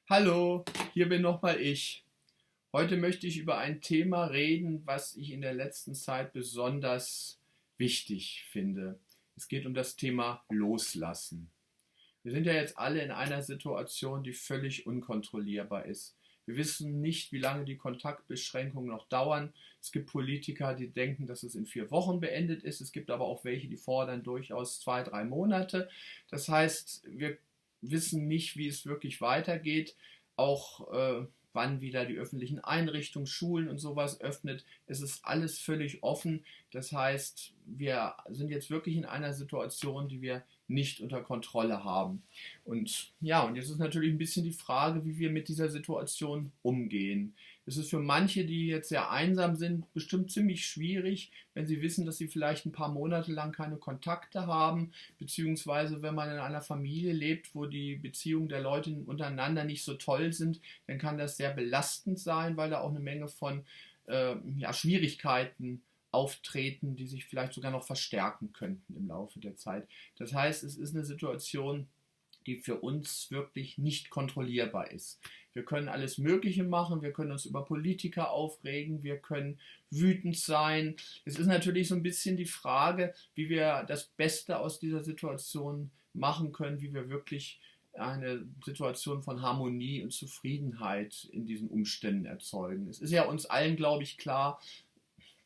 Hallo, hier bin nochmal ich. Heute möchte ich über ein Thema reden, was ich in der letzten Zeit besonders wichtig finde. Es geht um das Thema Loslassen. Wir sind ja jetzt alle in einer Situation, die völlig unkontrollierbar ist. Wir wissen nicht, wie lange die Kontaktbeschränkungen noch dauern. Es gibt Politiker, die denken, dass es in 4 Wochen beendet ist. Es gibt aber auch welche, die fordern durchaus 2, 3 Monate. Das heißt, wir wissen nicht, wie es wirklich weitergeht. Auch wann wieder die öffentlichen Einrichtungen, Schulen und sowas öffnet. Es ist alles völlig offen. Das heißt, wir sind jetzt wirklich in einer Situation, die wir nicht unter Kontrolle haben. Und ja, und jetzt ist natürlich ein bisschen die Frage, wie wir mit dieser Situation umgehen. Es ist für manche, die jetzt sehr einsam sind, bestimmt ziemlich schwierig, wenn sie wissen, dass sie vielleicht ein paar Monate lang keine Kontakte haben, beziehungsweise wenn man in einer Familie lebt, wo die Beziehungen der Leute untereinander nicht so toll sind, dann kann das sehr belastend sein, weil da auch eine Menge von Schwierigkeiten auftreten, die sich vielleicht sogar noch verstärken könnten im Laufe der Zeit. Das heißt, es ist eine Situation, die für uns wirklich nicht kontrollierbar ist. Wir können alles Mögliche machen, wir können uns über Politiker aufregen, wir können wütend sein. Es ist natürlich so ein bisschen die Frage, wie wir das Beste aus dieser Situation machen können, wie wir wirklich eine Situation von Harmonie und Zufriedenheit in diesen Umständen erzeugen. Es ist ja uns allen, glaube ich, klar,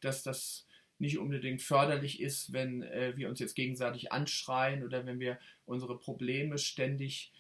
dass das nicht unbedingt förderlich ist, wenn wir uns jetzt gegenseitig anschreien oder wenn wir unsere Probleme ständig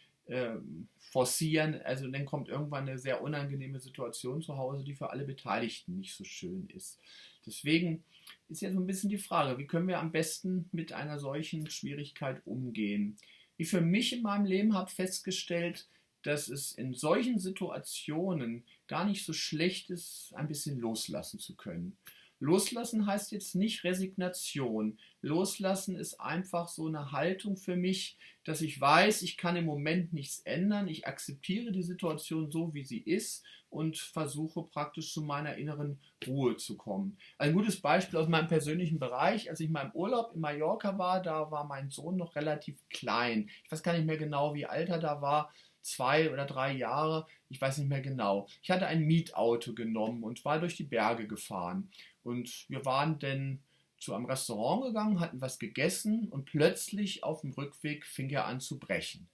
forcieren. Also dann kommt irgendwann eine sehr unangenehme Situation zu Hause, die für alle Beteiligten nicht so schön ist. Deswegen ist ja so ein bisschen die Frage, wie können wir am besten mit einer solchen Schwierigkeit umgehen? Ich für mich in meinem Leben habe festgestellt, dass es in solchen Situationen gar nicht so schlecht ist, ein bisschen loslassen zu können. Loslassen heißt jetzt nicht Resignation. Loslassen ist einfach so eine Haltung für mich, dass ich weiß, ich kann im Moment nichts ändern. Ich akzeptiere die Situation so, wie sie ist und versuche praktisch zu meiner inneren Ruhe zu kommen. Ein gutes Beispiel aus meinem persönlichen Bereich, als ich mal im Urlaub in Mallorca war, da war mein Sohn noch relativ klein. Ich weiß gar nicht mehr genau, wie alt er da war. 2 oder 3 Jahre, ich weiß nicht mehr genau. Ich hatte ein Mietauto genommen und war durch die Berge gefahren. Und wir waren dann zu einem Restaurant gegangen, hatten was gegessen und plötzlich auf dem Rückweg fing er an zu brechen.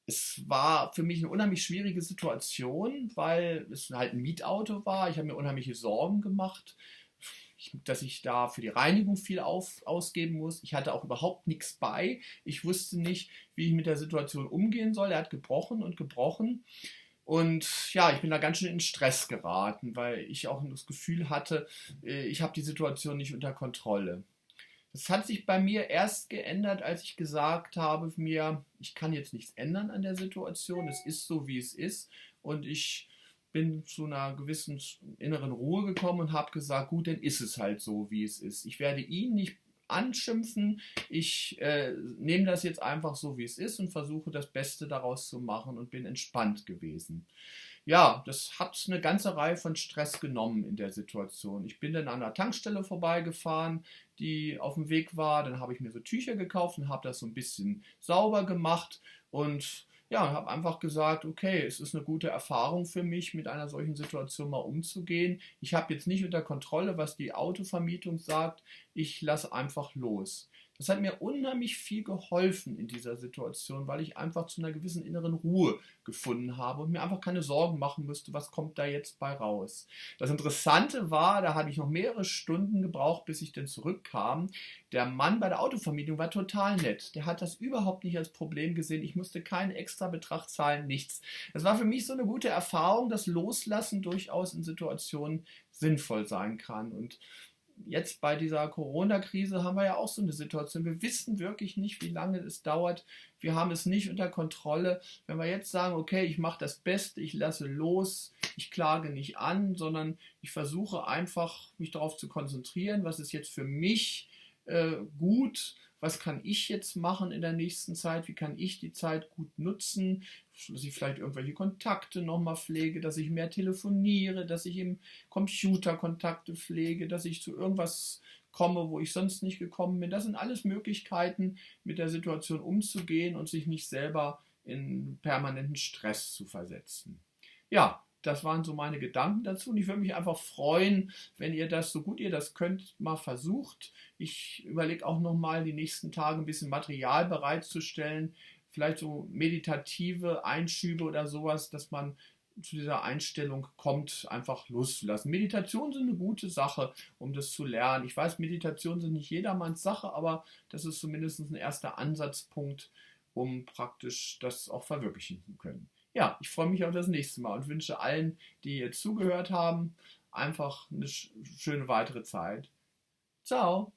Es war für mich eine unheimlich schwierige Situation, weil es halt ein Mietauto war. Ich habe mir unheimliche Sorgen gemacht, dass ich da für die Reinigung viel ausgeben muss. Ich hatte auch überhaupt nichts bei. Ich wusste nicht, wie ich mit der Situation umgehen soll. Er hat gebrochen und gebrochen. Und ja, ich bin da ganz schön in Stress geraten, weil ich auch das Gefühl hatte, ich habe die Situation nicht unter Kontrolle. Das hat sich bei mir erst geändert, als ich gesagt habe mir, ich kann jetzt nichts ändern an der Situation, es ist so, wie es ist. Und ich bin zu einer gewissen inneren Ruhe gekommen und habe gesagt, gut, dann ist es halt so, wie es ist. Ich werde ihn nicht anschimpfen, ich nehme das jetzt einfach so, wie es ist und versuche das Beste daraus zu machen und bin entspannt gewesen. Ja, das hat eine ganze Reihe von Stress genommen in der Situation. Ich bin dann an einer Tankstelle vorbeigefahren, die auf dem Weg war. Dann habe ich mir so Tücher gekauft und habe das so ein bisschen sauber gemacht und ja, habe einfach gesagt, okay, es ist eine gute Erfahrung für mich, mit einer solchen Situation mal umzugehen. Ich habe jetzt nicht unter Kontrolle, was die Autovermietung sagt. Ich lasse einfach los. Das hat mir unheimlich viel geholfen in dieser Situation, weil ich einfach zu einer gewissen inneren Ruhe gefunden habe und mir einfach keine Sorgen machen müsste, was kommt da jetzt bei raus. Das Interessante war, da habe ich noch mehrere Stunden gebraucht, bis ich dann zurückkam. Der Mann bei der Autovermietung war total nett. Der hat das überhaupt nicht als Problem gesehen. Ich musste keinen extra Betrag zahlen, nichts. Es war für mich so eine gute Erfahrung, dass Loslassen durchaus in Situationen sinnvoll sein kann. Und jetzt bei dieser Corona-Krise haben wir ja auch so eine Situation. Wir wissen wirklich nicht, wie lange es dauert. Wir haben es nicht unter Kontrolle. Wenn wir jetzt sagen, okay, ich mache das Beste, ich lasse los, ich klage nicht an, sondern ich versuche einfach, mich darauf zu konzentrieren, was ist jetzt für mich gut, was kann ich jetzt machen in der nächsten Zeit, wie kann ich die Zeit gut nutzen, dass ich vielleicht irgendwelche Kontakte nochmal pflege, dass ich mehr telefoniere, dass ich im Computer Kontakte pflege, dass ich zu irgendwas komme, wo ich sonst nicht gekommen bin. Das sind alles Möglichkeiten, mit der Situation umzugehen und sich nicht selber in permanenten Stress zu versetzen. Ja, das waren so meine Gedanken dazu und ich würde mich einfach freuen, wenn ihr das, so gut ihr das könnt, mal versucht. Ich überlege auch nochmal die nächsten Tage ein bisschen Material bereitzustellen, vielleicht so meditative Einschübe oder sowas, dass man zu dieser Einstellung kommt, einfach loszulassen. Meditationen sind eine gute Sache, um das zu lernen. Ich weiß, Meditationen sind nicht jedermanns Sache, aber das ist zumindest ein erster Ansatzpunkt, um praktisch das auch verwirklichen zu können. Ja, ich freue mich auf das nächste Mal und wünsche allen, die jetzt zugehört haben, einfach eine schöne weitere Zeit. Ciao!